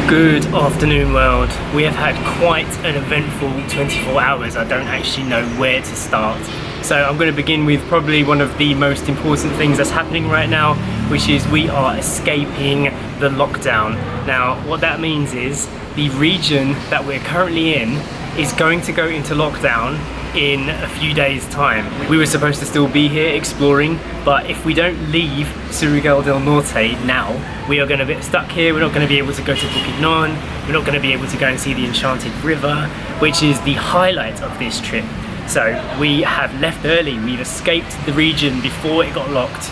Good afternoon, world. We have had quite an eventful 24 hours. I don't actually know where to start. So I'm going to begin with probably one of the most important things that's happening right now, which is we are escaping the lockdown. Now, what that means is the region that we're currently in is going to go into lockdown in a few days' time. We were supposed to still be here exploring, but if we don't leave Surigao del Norte now, we are going to be stuck here. We're not going to be able to go to Bukidnon. We're not going to be able to go and see the Enchanted River, which is the highlight of this trip. So we have left early. We've escaped the region before it got locked,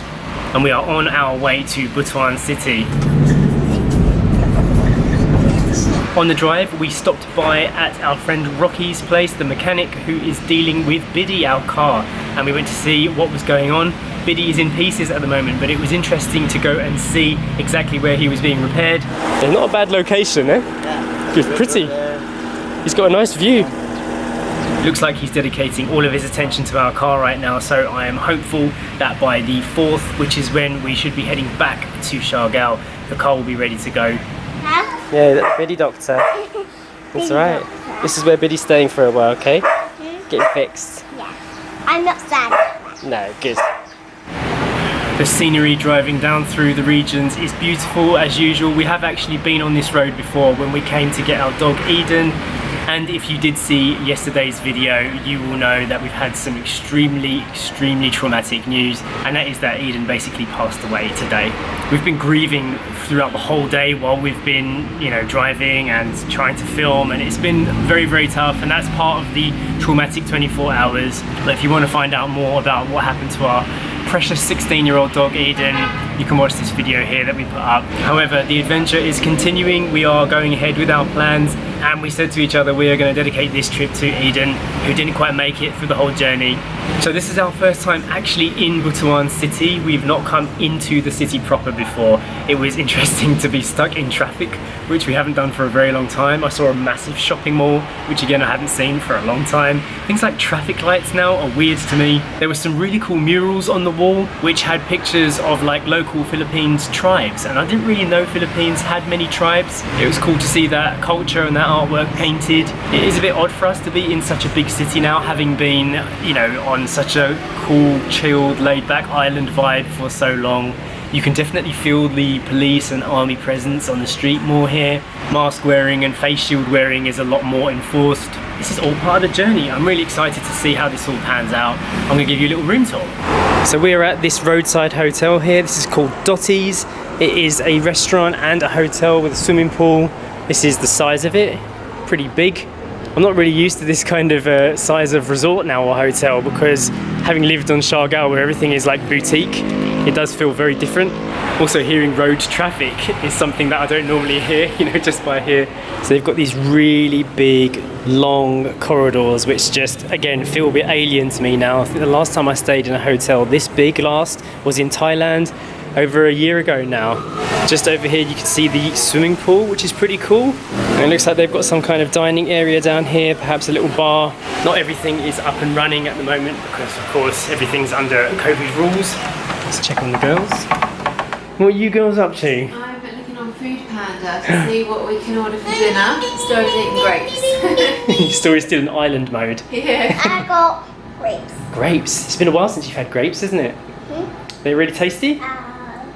and we are on our way to Butuan City. On the drive, we stopped by at our friend Rocky's place, the mechanic who is dealing with Biddy, our car, and we went to see what was going on. Biddy is in pieces at the moment, but it was interesting to go and see exactly where he was being repaired. It's not a bad location, eh? Yeah. It's pretty. He's got a nice view. Looks like he's dedicating all of his attention to our car right now, so I am hopeful that by the 4th, which is when we should be heading back to Siargao, the car will be ready to go. Huh? Yeah, that's Biddy doctor. That's right. This is where Biddy's staying for a while, okay? Getting fixed. Yeah. I'm not sad. No, good. The scenery driving down through the regions is beautiful as usual. We have actually been on this road before when we came to get our dog Eden. And if you did see yesterday's video, you will know that we've had some extremely traumatic news, and that is that Eden basically passed away today. We've been grieving throughout the whole day while we've been, driving and trying to film, and it's been very tough, and that's part of the traumatic 24 hours. But if you want to find out more about what happened to our precious 16-year-old dog Eden, you can watch this video here that we put up. However, the adventure is continuing. We are going ahead with our plans, and we said to each other we are going to dedicate this trip to Eden, who didn't quite make it through the whole journey. So this is our first time actually in Butuan City. We've not come into the city proper before. It was interesting to be stuck in traffic, which we haven't done for a very long time. I saw a massive shopping mall, which again I hadn't seen for a long time. Things like traffic lights now are weird to me. There were some really cool murals on the wall which had pictures of like local Philippines tribes, and I didn't really know Philippines had many tribes. It was cool to see that culture and that artwork painted. It is a bit odd for us to be in such a big city now, having been, on such a cool, chilled, laid-back island vibe for so long. You can definitely feel the police and army presence on the street more here. Mask wearing and face shield wearing is a lot more enforced. This is all part of the journey. I'm really excited to see how this all pans out. I'm going to give you a little room tour. So we're at this roadside hotel here. This is called Dotties. It is a restaurant and a hotel with a swimming pool. This is the size of it. Pretty big. I'm not really used to this kind of size of resort now or hotel, because having lived on Siargao where everything is like boutique, it does feel very different. Also, hearing road traffic is something that I don't normally hear, just by here. So they've got these really big, long corridors, which just, again, feel a bit alien to me now. I think the last time I stayed in a hotel this big was in Thailand, over a year ago now. Just over here you can see the swimming pool, which is pretty cool. And it looks like they've got some kind of dining area down here, perhaps a little bar. Not everything is up and running at the moment because, of course, everything's under COVID rules. Let's check on the girls. What are you girls up to? I'm looking on Food Panda to see what we can order for dinner. Story's eating grapes. Story's still in island mode. Yeah. I got grapes. Grapes. It's been a while since you've had grapes, isn't it? They're really tasty?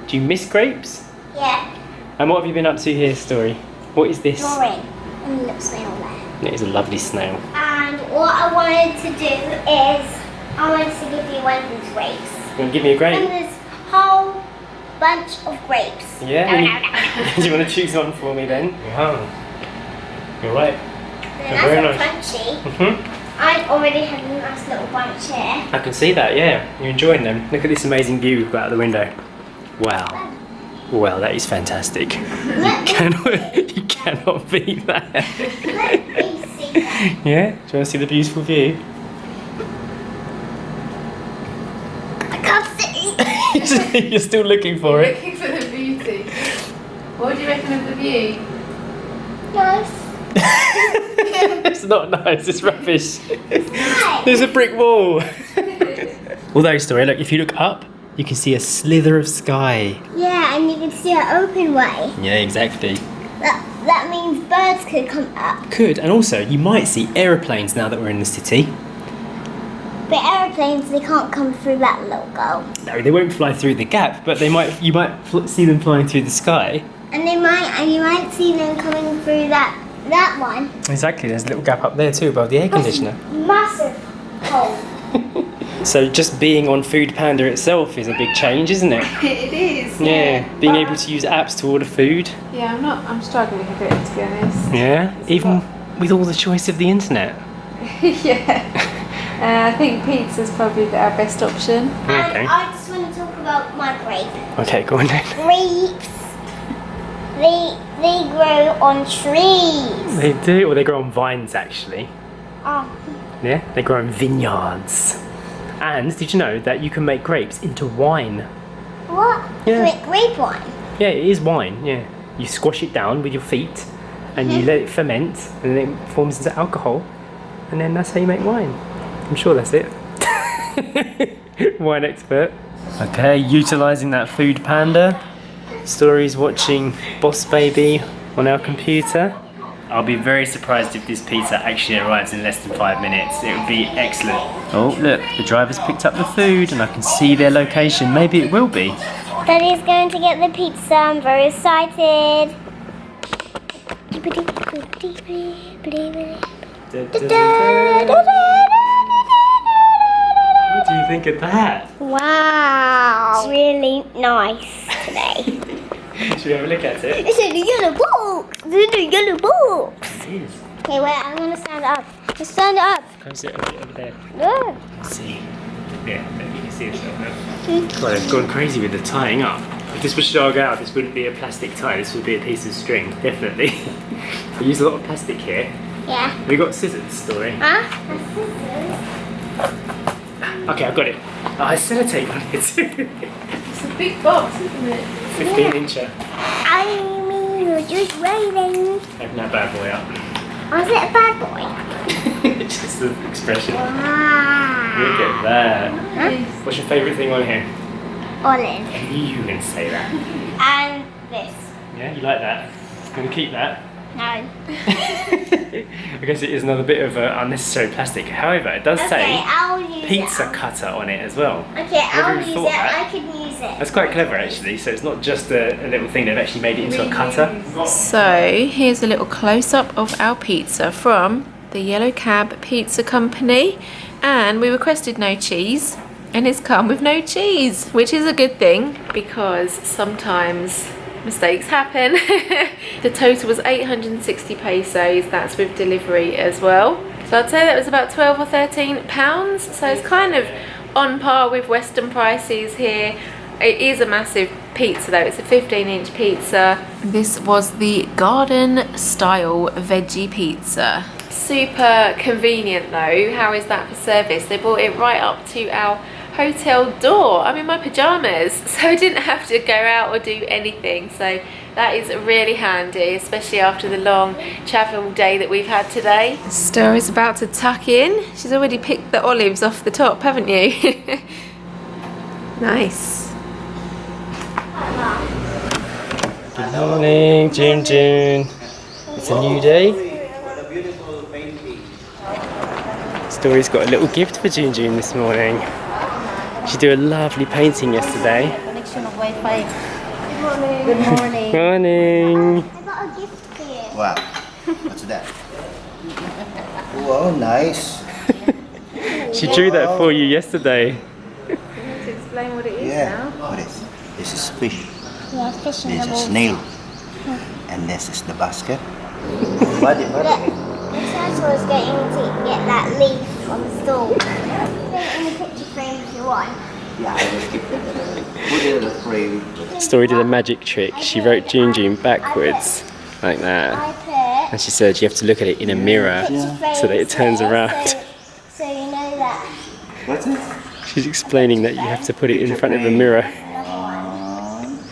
Do you miss grapes? Yeah. And what have you been up to here, Story? What is this? Drawing. And a little snail there. It is a lovely snail. And what I wanted to do is, I wanted to give you one of these grapes. You want to give me a grape? And this whole bunch of grapes. Yeah? Do you want to choose one for me then? Wow. You're right. They're very nice and crunchy. I already have a nice little bunch here. I can see that, yeah. You're enjoying them. Look at this amazing view we've got out the window. Wow. Well, that is fantastic. You cannot beat that. Let me see that. Yeah? Do you want to see the beautiful view? I can't see. You're still looking for it? Looking for the beauty. What do you reckon of the view? Nice. It's not nice, it's rubbish. Nice. There's a brick wall. Although, Story, look, if you look up, you can see a slither of sky. Yeah, and you can see an open way. Yeah, exactly. That means birds could come up. Could, and also you might see aeroplanes now that we're in the city. But aeroplanes, they can't come through that logo. No, they won't fly through the gap, but you might see them flying through the sky. And you might see them coming through that one. Exactly, there's a little gap up there too above the air conditioner. Massive hole. So just being on Food Panda itself is a big change, isn't it? It is. Yeah, being able to use apps to order food. Yeah, I'm struggling a bit, to be honest. Yeah, even with all the choice of the internet. Yeah. I think pizza's probably our best option. Okay. And I just want to talk about my grape. Okay, go on then. Grapes. They grow on trees. They do, or they grow on vines actually. Oh. Yeah, they grow in vineyards. And did you know that you can make grapes into wine? What? Yeah. Like grape wine. Yeah, it is wine, yeah. You squash it down with your feet and you let it ferment and then it forms into alcohol and then that's how you make wine. I'm sure that's it. Wine expert. Okay, utilising that Food Panda. Story's watching Boss Baby on our computer. I'll be very surprised if this pizza actually arrives in less than 5 minutes. It would be excellent. Oh, look, the driver's picked up the food and I can see their location. Maybe it will be. Daddy's going to get the pizza. I'm very excited. What do you think of that? Wow. It's really nice today. Should we have a look at it? It's in the yellow box. It's in the yellow box. It is. Okay, wait, I'm going to stand up. Let's stand up. Come sit over there. Look. Let's see. Yeah, maybe you can see yourself now. Well, they've gone crazy with the tying up. If this was dug out, this wouldn't be a plastic tie, this would be a piece of string, definitely. We use a lot of plastic here. Yeah. We got scissors, Story. Huh? Okay, I've got it. Oh, I sellotape on it. It's a big box, isn't it? 15 incher. I mean, you're just waiting. Open that bad boy up. Was it a bad boy? Just the expression. Wow. Look at that. Nice. What's your favourite thing on here? Olive. I knew you were going to say that. And this. Yeah, you like that? Going to keep that? No. I guess it is another bit of unnecessary plastic. However, it does Okay, say I'll use pizza it. cutter on it as well. Okay, Never I'll even use thought it. that. I can use it. That's quite clever actually, so it's not just a little thing, they've actually made it into a cutter. So here's a little close-up of our pizza from the Yellow Cab Pizza Company, and we requested no cheese and it's come with no cheese, which is a good thing because sometimes mistakes happen. The total was 860 pesos, that's with delivery as well. So I'd say that was about 12 or 13 pounds, so it's kind of on par with Western prices here. It is a massive pizza though, it's a 15-inch pizza. This was the garden style veggie pizza. Super convenient though. How is that for service? They brought it right up to our hotel door. I'm in my pajamas, so I didn't have to go out or do anything. So that is really handy, especially after the long travel day that we've had today. Story's about to tuck in. She's already picked the olives off the top, haven't you? Nice. Good morning, June June. It's a new day. Story's got a little gift for June June this morning. She did a lovely painting yesterday. Connection of Wi-Fi. Good morning. Morning. I got a gift for you. Wow, what's that? Wow, nice. She drew that for you yesterday. To explain what it is Yeah, now. what is? This is fish. Yeah, fish in This the is bowl. snail. And this is the basket. What is Look, the turtle is going to get that leaf on the stool. Put it in the picture frame if you want. Yeah, I will keep it. Put it in the frame. Story did a magic trick. She wrote June June backwards, like that. I put And she said you have to look at it in a mirror picture frame so that it turns here, around. So you know that. What's it? She's explaining that you have to put it in front of a mirror.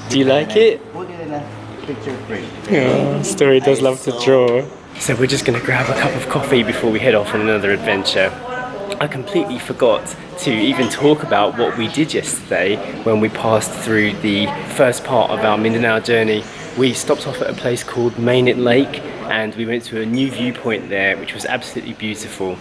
Do you like it? Put it in a picture frame. Oh, Story does love to draw. So we're just going to grab a cup of coffee before we head off on another adventure. I completely forgot to even talk about what we did yesterday when we passed through the first part of our Mindanao journey We stopped off at a place called Mainit Lake and we went to a new viewpoint there, which was absolutely beautiful.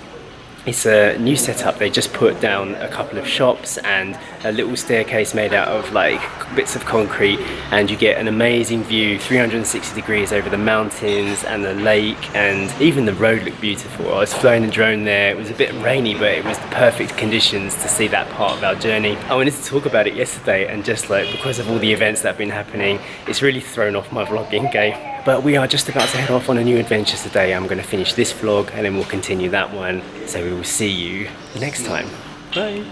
It's a new setup. They just put down a couple of shops and a little staircase made out of like bits of concrete, and you get an amazing view 360 degrees over the mountains and the lake, and even the road looked beautiful. I was flying a drone there. It was a bit rainy, but it was the perfect conditions to see that part of our journey. I wanted to talk about it yesterday, and just like because of all the events that have been happening, it's really thrown off my vlogging game. But we are just about to head off on a new adventure today. I'm going to finish this vlog and then we'll continue that one. So we will see you next time. Bye.